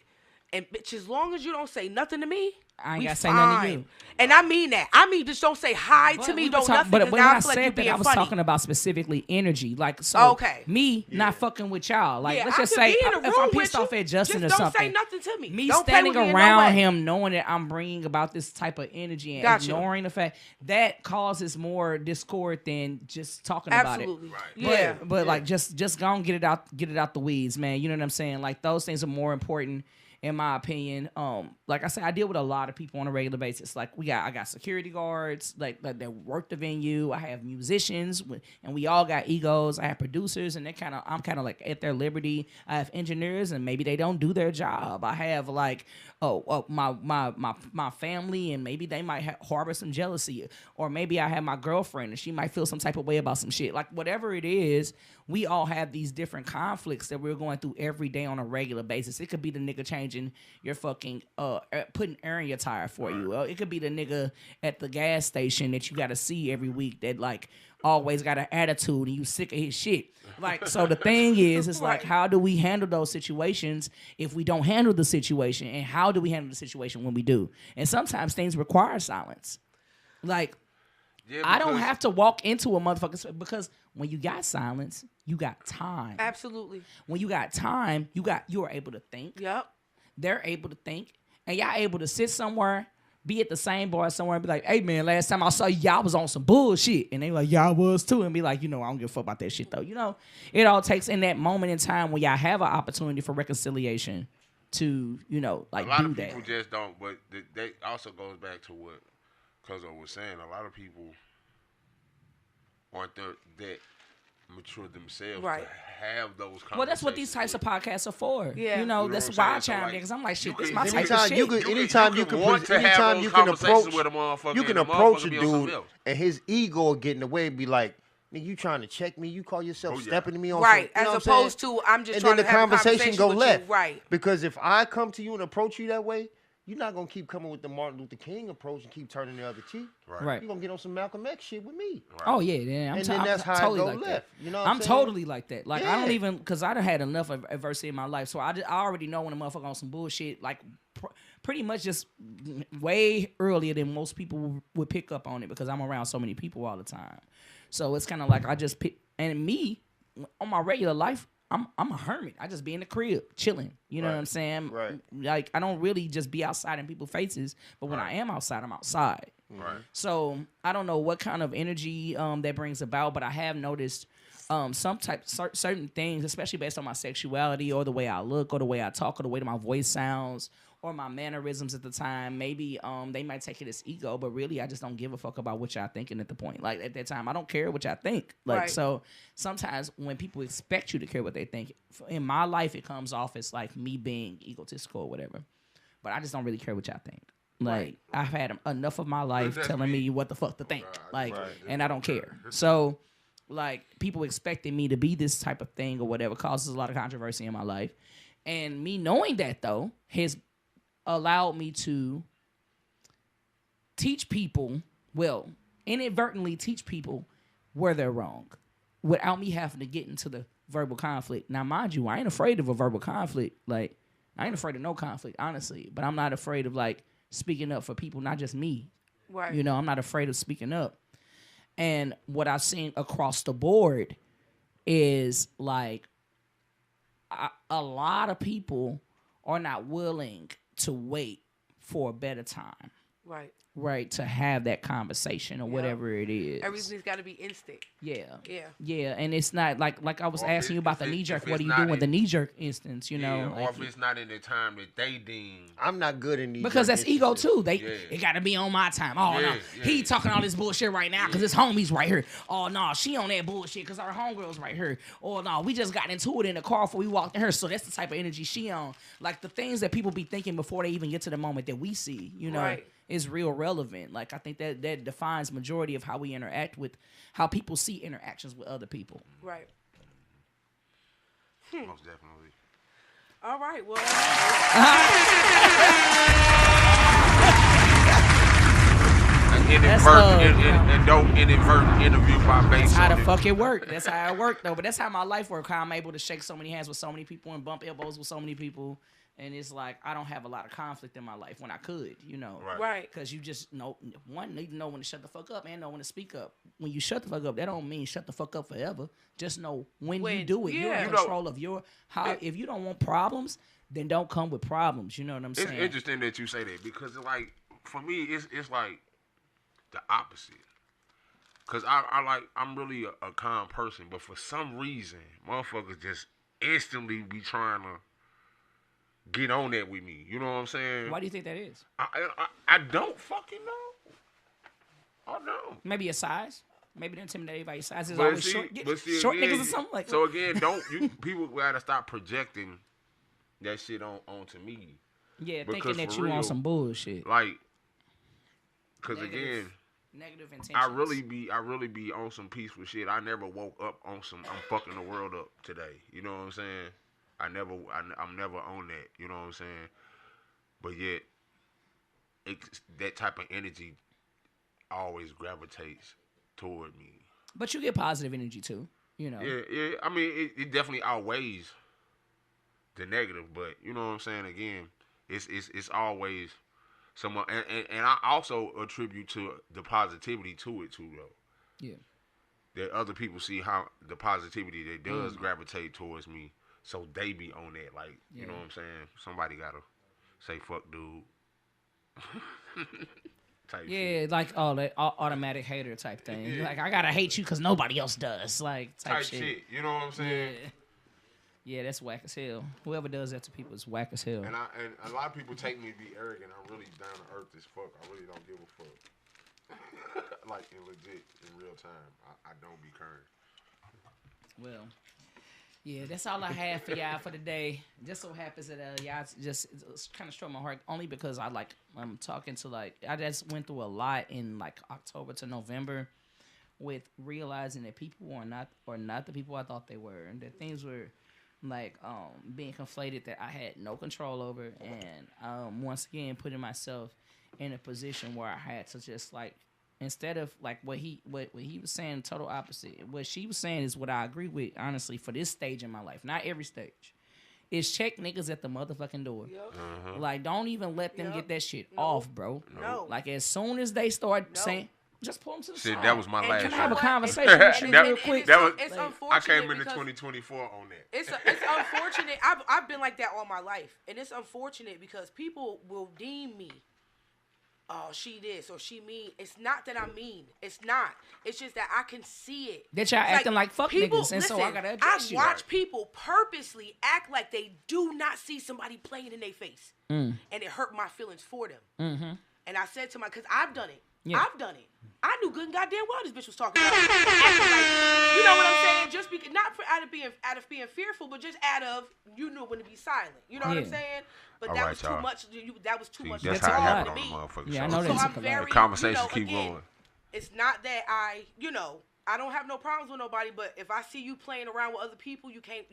And bitch, as long as you don't say nothing to me, I ain't got to say nothing to you. And I mean that. I mean, just don't say hi to me. Don't nothing. But when I said that, I was talking about specifically energy. Like, so me not fucking with y'all. Like, let's just say if I'm pissed off at Justin or something. Don't say nothing to me. Me standing around him knowing that I'm bringing about this type of energy and ignoring the fact that causes more discord than just talking about it. Absolutely. Yeah. But like, just go and get it out the weeds, man. You know what I'm saying? Like, those things are more important. In my opinion, like I said, I deal with a lot of people on a regular basis. Like I got security guards, like that work the venue. I have musicians, and we all got egos. I have producers, and I'm kind of like at their liberty. I have engineers, and maybe they don't do their job. I have like my family, and maybe they might harbor some jealousy, or maybe I have my girlfriend, and she might feel some type of way about some shit. Like whatever it is, we all have these different conflicts that we're going through every day on a regular basis. It could be the nigga changing your fucking putting air in your tire for you. It could be the nigga at the gas station that you got to see every week that like always got an attitude and you sick of his shit. Like, so the thing is, it's like, how do we handle those situations if we don't handle the situation, and how do we handle the situation when we do? And sometimes things require silence. Like, I don't have to walk into a motherfucker because when you got silence, you got time. Absolutely. When you got time, you are able to think. Yep. They're able to think, and y'all able to sit somewhere, be at the same bar somewhere, and be like, "Hey man, last time I saw y'all was on some bullshit," and they like, "Y'all was too," and be like, "You know, I don't give a fuck about that shit though." You know, it all takes in that moment in time when y'all have an opportunity for reconciliation to, you know, like do that. A lot of people just don't, but that also goes back to what Cuzzo was saying. A lot of people aren't that mature themselves to have those conversations. Well, that's what these types of podcasts are for. Yeah. You know, that's why I chimed in, because I'm like, shit, this is my type of shit. Anytime you can approach a dude and his ego will get in the way and be like, nigga, you trying to check me? You call yourself stepping to me on right, some, as opposed to I'm just trying to have a conversation go with left. You. Right. Because if I come to you and approach you that way, you're not going to keep coming with the Martin Luther King approach and keep turning the other cheek. Right. You're going to get on some Malcolm X shit with me. Right. Oh, yeah. And then that's how totally I go like left. That. You know what I'm saying? totally like that. Like, I don't even, because I done had enough of adversity in my life. So I already know when a motherfucker on some bullshit, like, pretty much just way earlier than most people would pick up on it because I'm around so many people all the time. So it's kind of like I just pick, and me, on my regular life, I'm a hermit. I just be in the crib, chilling. You know what I'm saying? Right. Like, I don't really just be outside in people's faces, but when I am outside, I'm outside. Right. So I don't know what kind of energy that brings about, but I have noticed certain things, especially based on my sexuality or the way I look or the way I talk or the way that my voice sounds or my mannerisms at the time. Maybe they might take it as ego, but really I just don't give a fuck about what y'all thinking at the point. Like, at that time, I don't care what y'all think. Like, so sometimes when people expect you to care what they think, in my life it comes off as like me being egotistical or whatever. But I just don't really care what y'all think. Like, I've had enough of my life telling me what the fuck to think. And I don't care. So, like, people expecting me to be this type of thing or whatever causes a lot of controversy in my life. And me knowing that, though, has allowed me to teach people, inadvertently teach people where they're wrong without me having to get into the verbal conflict. Now, mind you, I ain't afraid of a verbal conflict. Like, I ain't afraid of no conflict, honestly. But I'm not afraid of, like, speaking up for people, not just me. Right. You know, I'm not afraid of speaking up. And what I've seen across the board is, like, a lot of people are not willing to wait for a better time. Right. Right, to have that conversation or whatever it is. Everything's got to be instant. Yeah, and it's not like I was asking you about the knee jerk. What do you do in the knee jerk instance? You know, or if it's not in the time that they deem. I'm not good in knee because that's ego too. It got to be on my time. Oh no, he talking all this bullshit right now because his homie's right here. Oh no, she on that bullshit because our homegirl's right here. Oh no, we just got into it in the car before we walked in her. So that's the type of energy she on. Like the things that people be thinking before they even get to the moment that we see. You know. Right. Is real relevant. Like I think that defines majority of how we interact with how people see interactions with other people. Right. Most definitely. All right. Well. And don't inadvertent interview my base. That's how the fuck it work. That's how it work though. But that's how my life work. How I'm able to shake so many hands with so many people and bump elbows with so many people. And it's like, I don't have a lot of conflict in my life when I could, you know. Right. Because you just know, one, need to know when to shut the fuck up and know when to speak up. When you shut the fuck up, that don't mean shut the fuck up forever. Just know when you do it. You're in control of if you don't want problems, then don't come with problems. You know what I'm saying? It's interesting that you say that because, like, for me, it's like the opposite. Because I'm really a calm person, but for some reason, motherfuckers just instantly be trying to get on that with me. You know what I'm saying? Why do you think that is? I don't fucking know. I don't. Maybe your size. Maybe they're intimidated by your size. It's always short niggas or something like that. So again, people gotta stop projecting that shit onto me. Yeah, thinking that you on some bullshit. Like, cause again, negative intentions. I really be on some peaceful shit. I never woke up on some I'm fucking the world up today. You know what I'm saying? I'm never on that, you know what I'm saying? But yet, that type of energy always gravitates toward me. But you get positive energy too, you know? Yeah. I mean, it definitely outweighs the negative, but you know what I'm saying? Again, it's always someone, and I also attribute to the positivity to it too, though. Yeah. That other people see how the positivity that does gravitate towards me. So they be on that, like, you know what I'm saying? Somebody gotta say fuck dude. Type shit. Like all that automatic hater type thing. Like, I gotta hate you because nobody else does. Like, type shit. You know what I'm saying? Yeah, that's whack as hell. Whoever does that to people is whack as hell. And a lot of people take me to be arrogant. I'm really down to earth as fuck. I really don't give a fuck. Like, in legit, in real time. I don't be current. Well, yeah, that's all I have for y'all for today. Just so happens that y'all just kind of struck my heart only because I'm talking to I just went through a lot in like October to November with realizing that people are not the people I thought they were, and that things were like being conflated that I had no control over, and once again putting myself in a position where I had to just like, instead of like what he was saying, total opposite. What she was saying is what I agree with, honestly, for this stage in my life. Not every stage. Is check niggas at the motherfucking door. Yep. Like, don't even let them get that shit off, bro. No. Like, as soon as they start saying, just pull them to the side. That was my last. Can I have a conversation with you real quick? It's unfortunate. I came into 2024 on that. It's unfortunate. I've been like that all my life, and it's unfortunate because people will deem me, oh, she this or she mean. It's not that I'm mean. It's not. It's just that I can see it. That y'all acting like fuck people, niggas, and listen, so I gotta address you. I watch people purposely act like they do not see somebody playing in their face, and it hurt my feelings for them. Mm-hmm. And I said to because I've done it. Yeah. I've done it. I knew good and goddamn well this bitch was talking about it. You know what I'm saying? Just out of being fearful, but just out of you knew when to be silent. You know what I'm saying? But that was too much. That was too much. That's how it happened on the motherfucking show. I know so I'm very. The conversations keep going. It's not that I don't have no problems with nobody, but if I see you playing around with other people, you can't.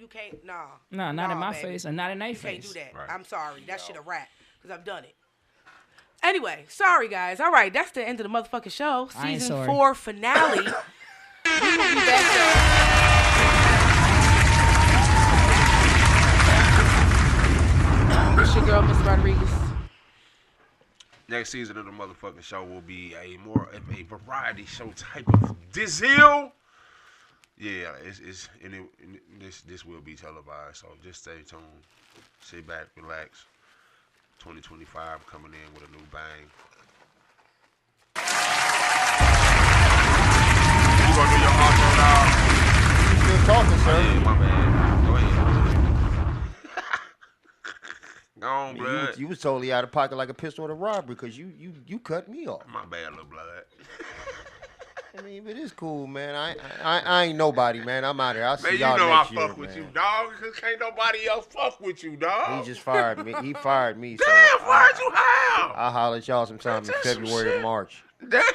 Nah, not in my face and not in their face. You can't do that. Right. I'm sorry. That shit a rap because I've done it. Anyway, sorry guys. All right, that's the end of the motherfucking show. Season 4 finale. We will be back. It's your girl, Miss Rodriguez. Next season of the motherfucking show will be a more of a variety show type of deal. Yeah, this will be televised, so just stay tuned. Sit back, relax. 2025 coming in with a new bang. You gonna do your outro now? You still talking, sir? Yeah, my man. Go ahead. Go on, blood. You was totally out of pocket like a pistol at a robbery because you cut me off. My bad, little blood. I mean, but it's cool, man. I ain't nobody, man. I'm out here. I'll see man, y'all you know next I year, fuck with man. you, dog. Cause can't nobody else fuck with you, dog. He just fired me. He fired me. Damn, so fired you how? I'll holler at y'all sometime in February or March. Damn. If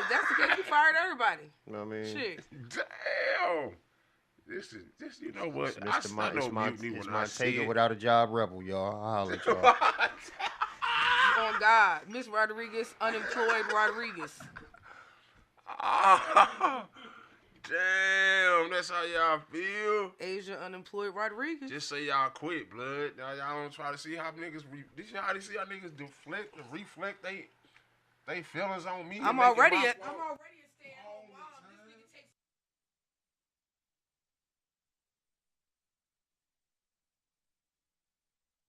that's the case, you fired everybody. You know what I mean? Shit. Damn. This you know what? It's my take it it. without a job rebel, y'all. I'll holler at y'all. On God. Miss Rodriguez, unemployed Rodriguez. Oh, damn, that's how y'all feel. Asia unemployed Rodriguez. Just say y'all quit, blood. Y'all don't try to see how niggas. This how they see how niggas deflect and reflect they feelings on me. I'm already